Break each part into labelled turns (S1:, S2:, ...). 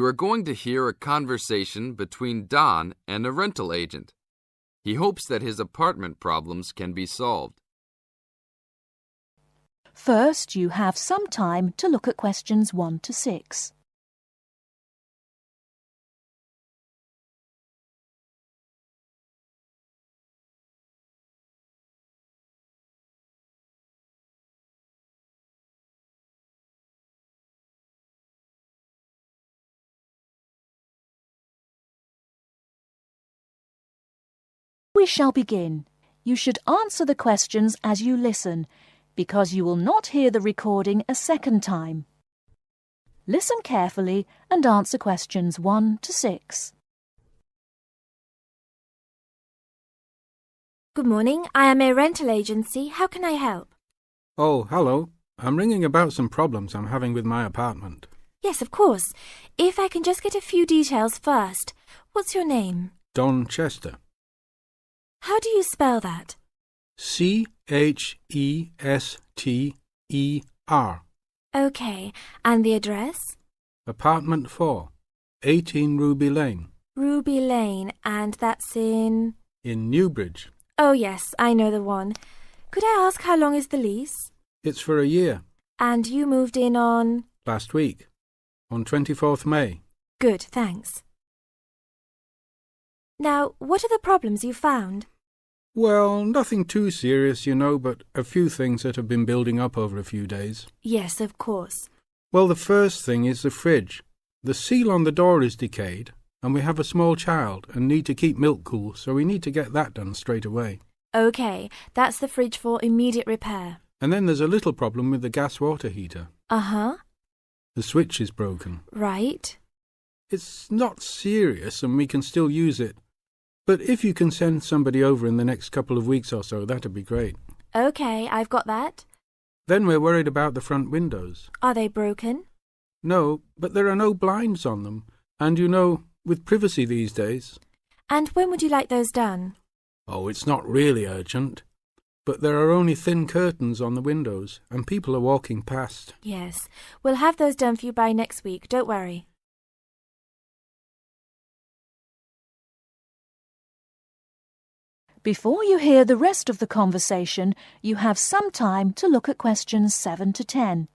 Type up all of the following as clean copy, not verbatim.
S1: are going to hear a conversation between Don and a rental agent. He hopes that his apartment problems can be solved.
S2: First, you have some time to look at questions 1 to 6. We shall begin. You should answer the questions as you listen, because you will not hear the recording a second time. Listen carefully and answer questions 1 to 6.
S3: Good morning. I am a rental agency. How can I help?
S4: Oh, hello. I'm ringing about some problems I'm having with my apartment.
S3: Yes, of course. If I can just get a few details first. What's your name?
S4: Don Chester.
S3: How do you spell that?
S4: Chester.
S3: Okay. And the address?
S4: Apartment 4, 18 Ruby Lane.
S3: Ruby Lane. And that's in
S4: Newbridge.
S3: Oh, yes, I know the one. Could I ask how long is the lease?
S4: It's for a year.
S3: And you moved in on?
S4: Last week, on 24th May.
S3: Good, thanks. Now, what are the problems you found?
S4: Well, nothing too serious, you know, but a few things that have been building up over a few days.
S3: Yes, of course.
S4: Well, the first thing is the fridge. The seal on the door is decayed, and we have a small child and need to keep milk cool, so we need to get that done straight away.
S3: Okay, that's the fridge for immediate repair.
S4: And then there's a little problem with the gas water heater.
S3: Uh-huh.
S4: The switch is broken.
S3: Right.
S4: It's not serious and we can still use it. But if you can send somebody over in the next couple of weeks or so, that'd be great.
S3: Okay, I've got that.
S4: Then we're worried about the front windows.
S3: Are they broken?
S4: No, but there are no blinds on them. And you know, with privacy these days.
S3: And when would you like those done?
S4: Oh, it's not really urgent. But there are only thin curtains on the windows, and people are walking past.
S3: Yes, we'll have those done for you by next week, don't worry.
S2: Before you hear the rest of the conversation, you have some time to look at questions 7 to 10.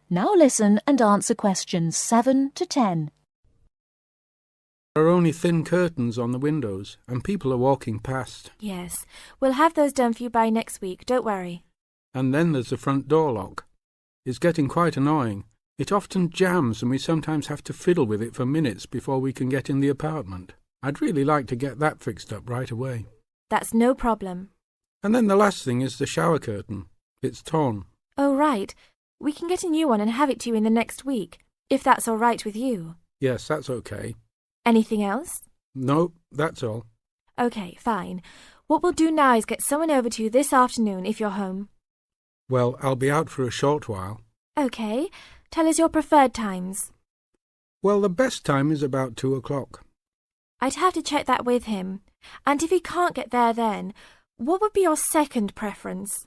S2: Now listen and answer questions 7 to 10.
S4: There are only thin curtains on the windows, and people are walking past.
S3: Yes, we'll have those done for you by next week, don't worry.
S4: And then there's the front door lock. It's getting quite annoying. It often jams and we sometimes have to fiddle with it for minutes before we can get in the apartment. I'd really like to get that fixed up right away.
S3: That's no problem.
S4: And then the last thing is the shower curtain. It's torn.
S3: Oh, right. We can get a new one and have it to you in the next week, if that's all right with you.
S4: Yes, that's okay.
S3: Anything else?
S4: No, that's all.
S3: Okay, fine. What we'll do now is get someone over to you this afternoon if you're home.
S4: Well, I'll be out for a short while.
S3: Okay. Tell us your preferred times.
S4: Well, the best time is about 2 o'clock.
S3: I'd have to check that with him. And if he can't get there then, what would be your second preference?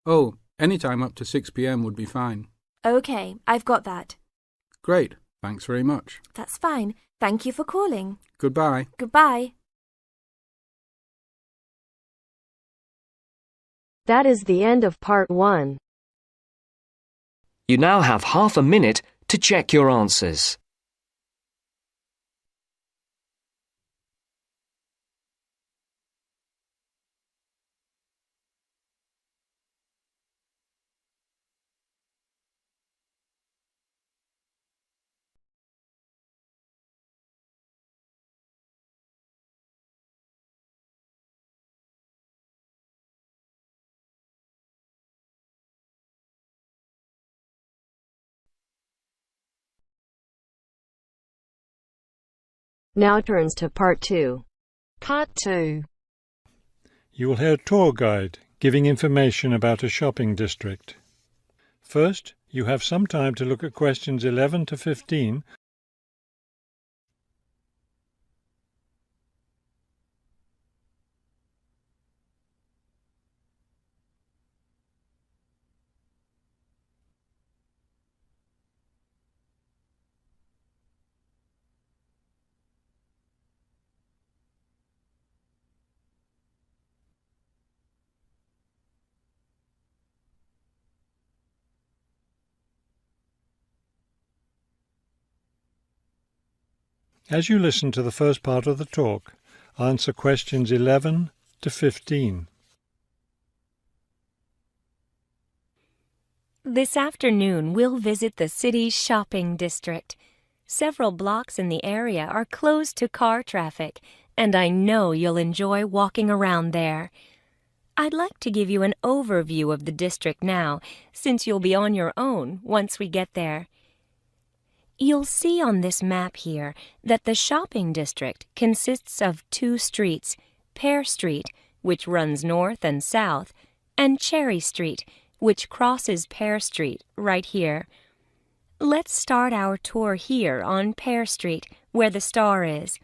S4: Oh, any time up to 6 p.m. would be fine.
S3: Okay, I've got that.
S4: Great. Thanks very much.
S3: That's fine. Thank you for calling.
S4: Goodbye.
S3: Goodbye.
S5: That is the end of part 1.
S6: You now have half a minute to check your answers.
S5: Now turns to part 2.
S7: Part 2.
S8: You will hear a tour guide giving information about a shopping district.
S7: First, you have some time to look at questions 11 to 15. As you listen to the first part of the talk, answer questions 11 to 15.
S8: This afternoon, we'll visit the city's shopping district. Several blocks in the area are closed to car traffic, and I know you'll enjoy walking around there. I'd like to give you an overview of the district now, since you'll be on your own once we get there. You'll see on this map here that the shopping district consists of two streets, Pear Street, which runs north and south, and Cherry Street, which crosses Pear Street right here. Let's start our tour here on Pear Street, where the star is.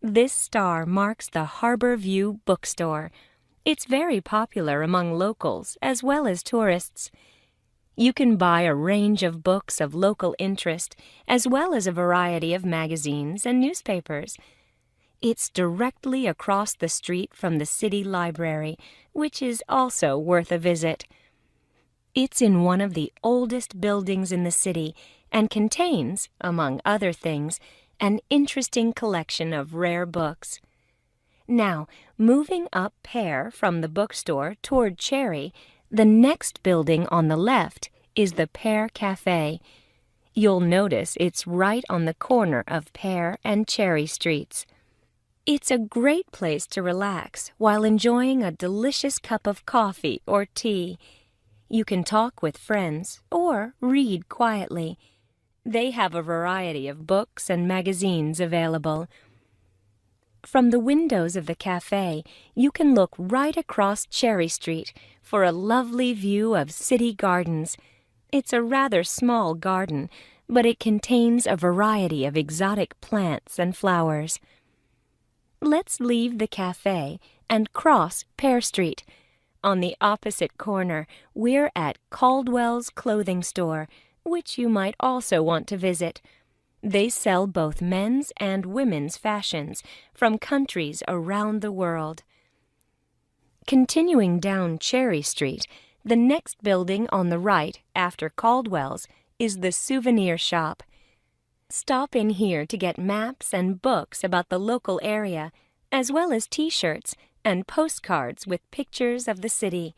S8: This star marks the Harbor View bookstore. It's very popular among locals as well as tourists. You can buy a range of books of local interest, as well as a variety of magazines and newspapers. It's directly across the street from the city library, which is also worth a visit. It's in one of the oldest buildings in the city and contains, among other things, an interesting collection of rare books. Now, moving up Pear from the bookstore toward Cherry, the next building on the left is the Pear Cafe. You'll notice it's right on the corner of Pear and Cherry Streets. It's a great place to relax while enjoying a delicious cup of coffee or tea. You can talk with friends or read quietly. They have a variety of books and magazines available. From the windows of the cafe, you can look right across Cherry Street for a lovely view of city gardens. It's a rather small garden, but it contains a variety of exotic plants and flowers. Let's leave the cafe and cross Pear Street. On the opposite corner, we're at Caldwell's clothing store, which you might also want to visit. They sell both men's and women's fashions from countries around the world. Continuing down Cherry Street, the next building on the right after Caldwell's is the souvenir shop. Stop in here to get maps and books about the local area, as well as T-shirts and postcards with pictures of the city.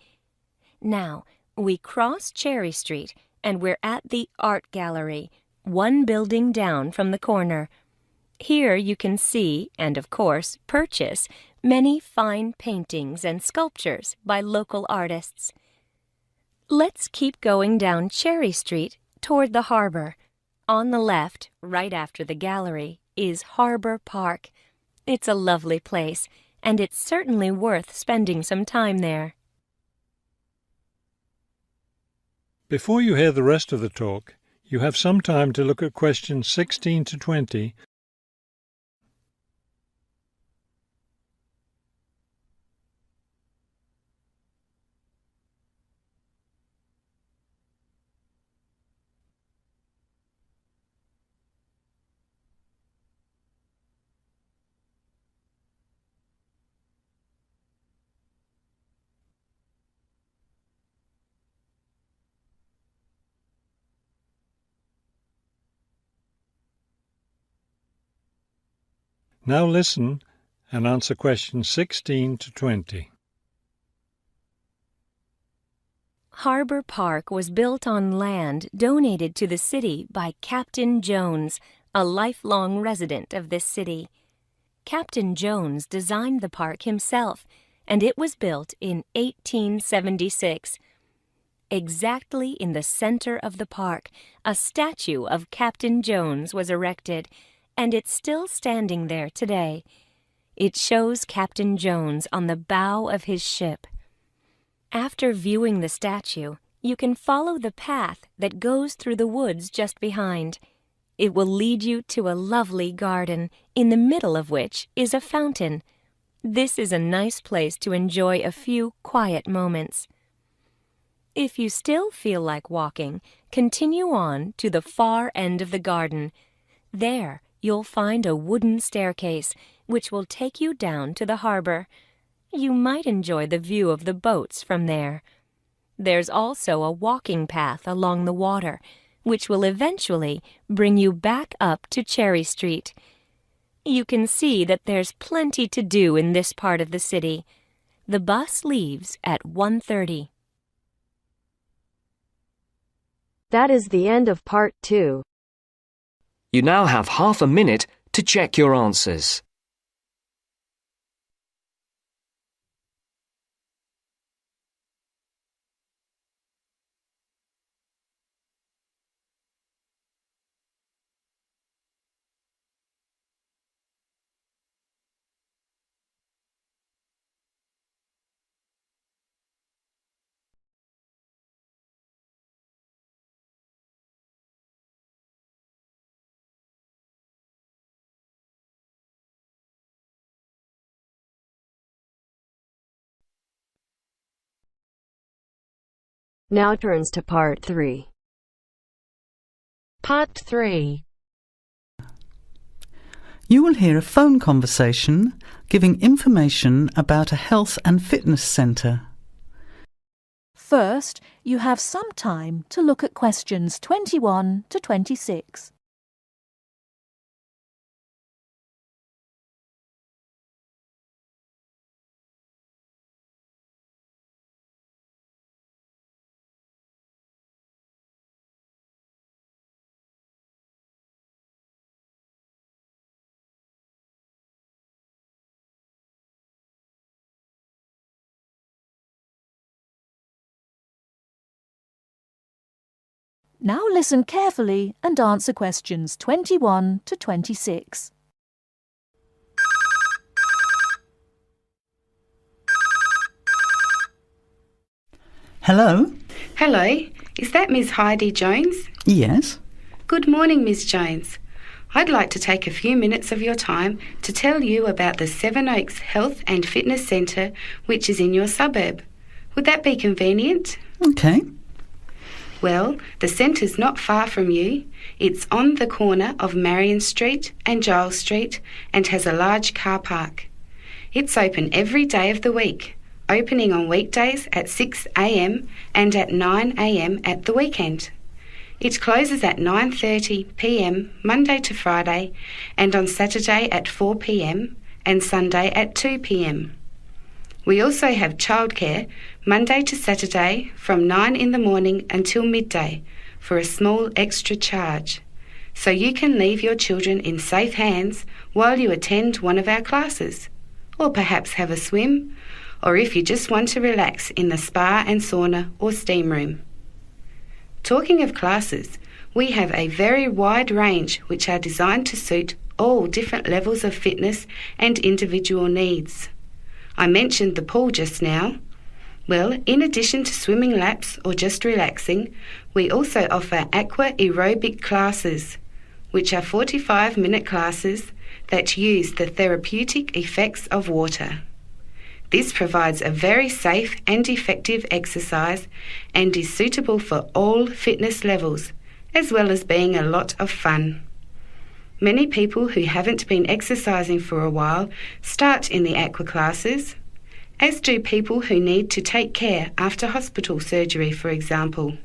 S8: Now, we cross Cherry Street and we're at the Art Gallery, one building down from the corner. Here you can see, and of course purchase, many fine paintings and sculptures by local artists. Let's keep going down Cherry Street toward the harbor. On the left, right after the gallery, is Harbor Park. It's a lovely place, and it's certainly worth spending some time there.
S7: Before you hear the rest of the talk, you have some time to look at questions 16 to 20. Now listen and answer questions 16 to 20.
S8: Harbor Park was built on land donated to the city by Captain Jones, a lifelong resident of this city. Captain Jones designed the park himself, and it was built in 1876. Exactly in the center of the park, a statue of Captain Jones was erected, and it's still standing there today. It shows Captain Jones on the bow of his ship. After viewing the statue, You can follow the path that goes through the woods just behind. It will lead you to a lovely garden, in the middle of which is a fountain. This is a nice place to enjoy a few quiet moments. If you still feel like walking, continue on to the far end of the garden. There, you'll find a wooden staircase, which will take you down to the harbor. You might enjoy the view of the boats from there. There's also a walking path along the water, which will eventually bring you back up to Cherry Street. You can see that there's plenty to do in this part of the city. The bus leaves at 1:30.
S5: That is the end of part 2.
S6: You now have half a minute to check your answers.
S5: Now turns to part 3.
S9: Part 3. You will hear a phone conversation giving information about a health and fitness centre.
S2: First, you have some time to look at questions 21 to 26. Now listen carefully and answer questions 21 to 26.
S9: Hello?
S10: Hello, is that Miss Heidi Jones?
S9: Yes?
S10: Good morning, Miss Jones. I'd like to take a few minutes of your time to tell you about the Seven Oaks Health and Fitness Centre, which is in your suburb. Would that be convenient?
S9: Okay.
S10: Well, the centre's not far from you. It's on the corner of Marion Street and Giles Street and has a large car park. It's open every day of the week, opening on weekdays at 6 a.m. and at 9 a.m. at the weekend. It closes at 9:30 p.m. Monday to Friday and on Saturday at 4 p.m. and Sunday at 2 p.m. We also have childcare Monday to Saturday from 9 in the morning until midday for a small extra charge, so you can leave your children in safe hands while you attend one of our classes, or perhaps have a swim, or if you just want to relax in the spa and sauna or steam room. Talking of classes, we have a very wide range which are designed to suit all different levels of fitness and individual needs. I mentioned the pool just now. Well, in addition to swimming laps or just relaxing, we also offer aqua aerobic classes, which are 45-minute classes that use the therapeutic effects of water. This provides a very safe and effective exercise and is suitable for all fitness levels, as well as being a lot of fun. Many people who haven't been exercising for a while start in the aqua classes, as do people who need to take care after hospital surgery, for example.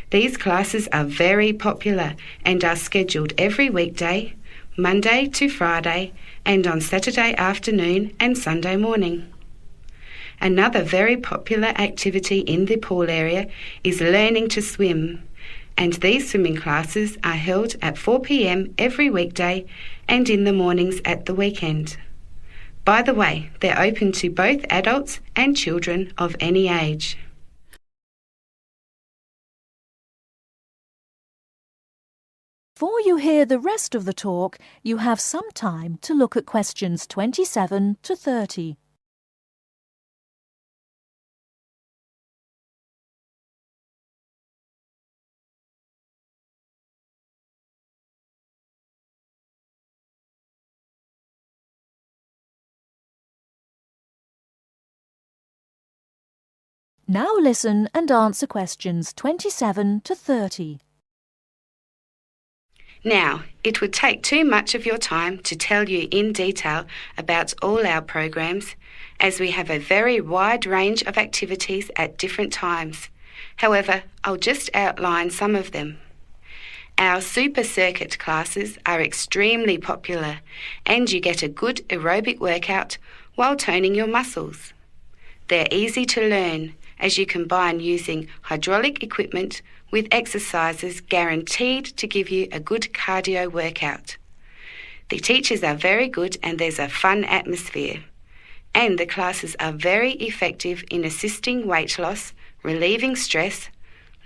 S10: These classes are very popular and are scheduled every weekday, Monday to Friday, and on Saturday afternoon and Sunday morning. Another very popular activity in the pool area is learning to swim, and these swimming classes are held at 4 p.m. every weekday and in the mornings at the weekend. By the way, they're open to both adults and children of any age.
S2: Before you hear the rest of the talk, you have some time to look at questions 27 to 30. Now listen and answer questions 27 to 30.
S10: Now, it would take too much of your time to tell you in detail about all our programs, as we have a very wide range of activities at different times. However, I'll just outline some of them. Our super circuit classes are extremely popular, and you get a good aerobic workout while toning your muscles. They're easy to learn, as you combine using hydraulic equipment with exercises guaranteed to give you a good cardio workout. The teachers are very good and there's a fun atmosphere. And the classes are very effective in assisting weight loss, relieving stress,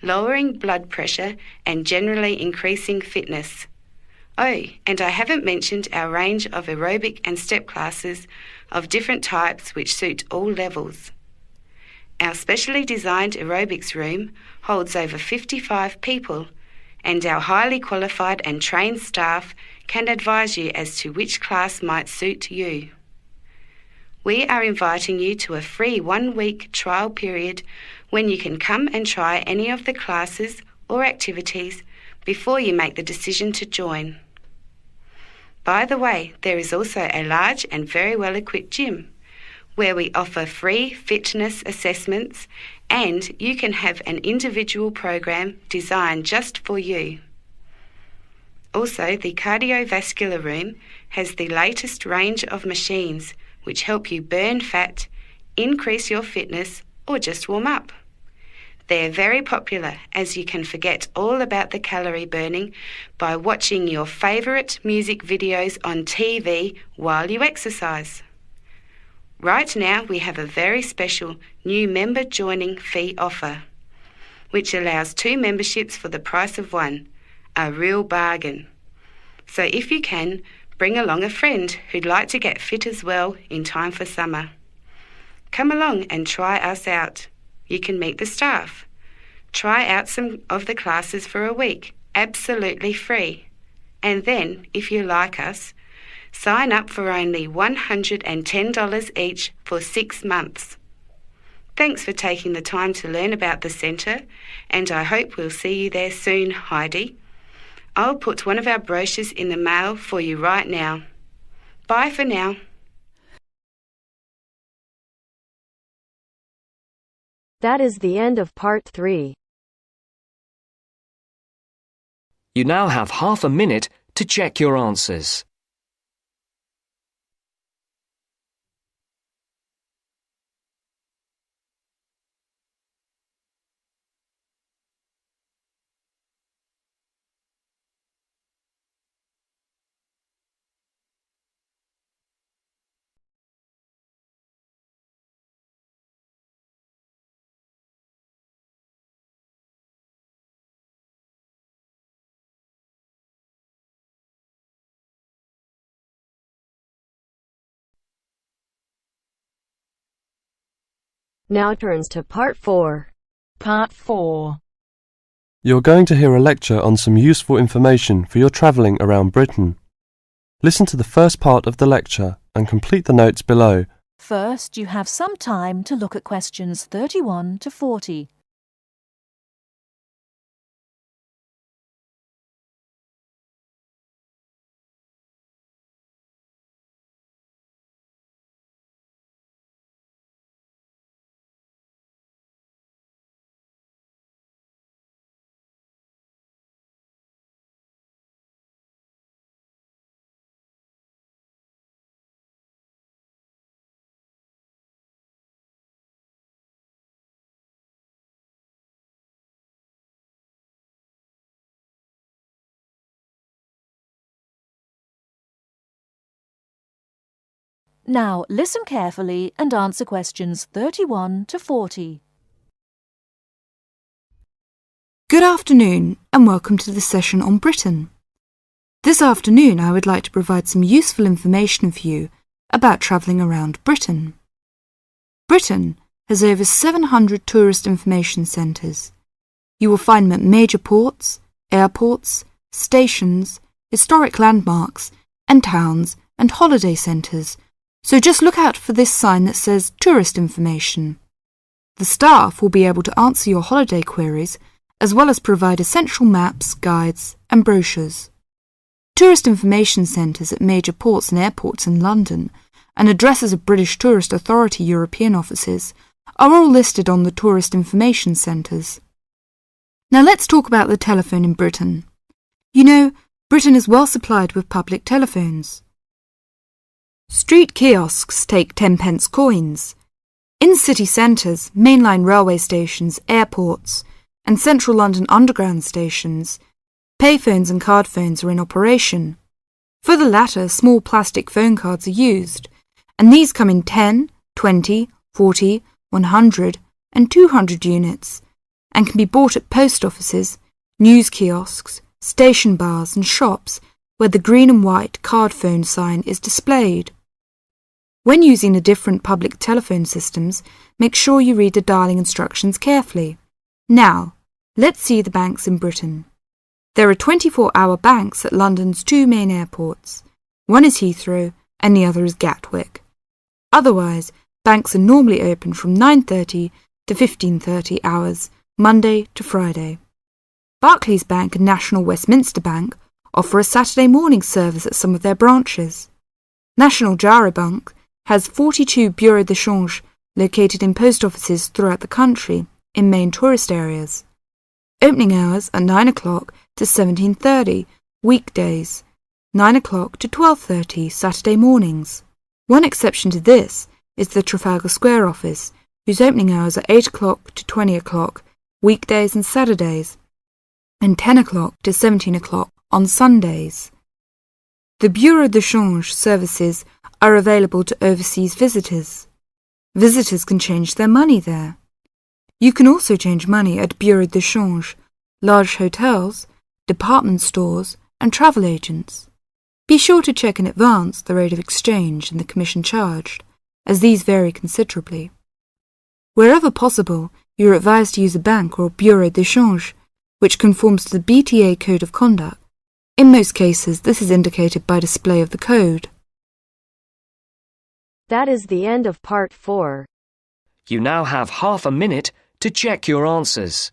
S10: lowering blood pressure and generally increasing fitness. Oh, and I haven't mentioned our range of aerobic and step classes of different types which suit all levels. Our specially designed aerobics room holds over 55 people, and our highly qualified and trained staff can advise you as to which class might suit you. We are inviting you to a free 1-week trial period when you can come and try any of the classes or activities before you make the decision to join. By the way, there is also a large and very well-equipped gym, where we offer free fitness assessments and you can have an individual program designed just for you. Also, the cardiovascular room has the latest range of machines which help you burn fat, increase your fitness, or just warm up. They're very popular, as you can forget all about the calorie burning by watching your favourite music videos on TV while you exercise. Right now we have a very special new member joining fee offer, which allows 2 memberships for the price of 1, a real bargain. So if you can, bring along a friend who'd like to get fit as well in time for summer. Come along and try us out. You can meet the staff. Try out some of the classes for a week, absolutely free. And then, if you like us, sign up for only $110 each for 6 months. Thanks for taking the time to learn about the centre, and I hope we'll see you there soon, Heidi. I'll put one of our brochures in the mail for you right now. Bye for now.
S5: That is the end of part 3.
S6: You now have half a minute to check your answers.
S5: Now turns to part 4.
S11: Part 4.
S12: You're going to hear a lecture on some useful information for your travelling around Britain. Listen to the first part of the lecture and complete the notes below.
S2: First, you have some time to look at questions 31 to 40. Now listen carefully and answer questions 31 to 40.
S13: Good afternoon and welcome to the session on Britain. This afternoon I would like to provide some useful information for you about travelling around Britain. Britain has over 700 tourist information centres. You will find them at major ports, airports, stations, historic landmarks and towns and holiday centres. So just look out for this sign that says Tourist Information. The staff will be able to answer your holiday queries as well as provide essential maps, guides and brochures. Tourist information centres at major ports and airports in London and addresses of British Tourist Authority European offices are all listed on the tourist information centres. Now let's talk about the telephone in Britain. You know, Britain is well supplied with public telephones. Street kiosks take 10-pence coins. In city centres, mainline railway stations, airports, and central London underground stations, payphones and card phones are in operation. For the latter, small plastic phone cards are used, and these come in 10, 20, 40, 100, and 200 units, and can be bought at post offices, news kiosks, station bars and shops where the green and white card phone sign is displayed. When using the different public telephone systems, make sure you read the dialling instructions carefully. Now, let's see the banks in Britain. There are 24-hour banks at London's two main airports. One is Heathrow and the other is Gatwick. Otherwise, banks are normally open from 9:30 to 15:30 hours, Monday to Friday. Barclays Bank and National Westminster Bank offer a Saturday morning service at some of their branches. National Jaro Bank has 42 bureaux de change located in post offices throughout the country in main tourist areas. Opening hours are 9 o'clock to 17:30 weekdays, 9 o'clock to 12:30 Saturday mornings. One exception to this is the Trafalgar Square office, whose opening hours are 8 o'clock to 20 o'clock weekdays and Saturdays, and 10 o'clock to 17 o'clock on Sundays. The Bureau de Change services are available to overseas visitors. Visitors can change their money there. You can also change money at Bureau de Change, large hotels, department stores and travel agents. Be sure to check in advance the rate of exchange and the commission charged, as these vary considerably. Wherever possible, you are advised to use a bank or Bureau de Change, which conforms to the BTA Code of Conduct. In most cases, this is indicated by display of the code.
S5: That is the end of part 4.
S6: You now have half a minute to check your answers.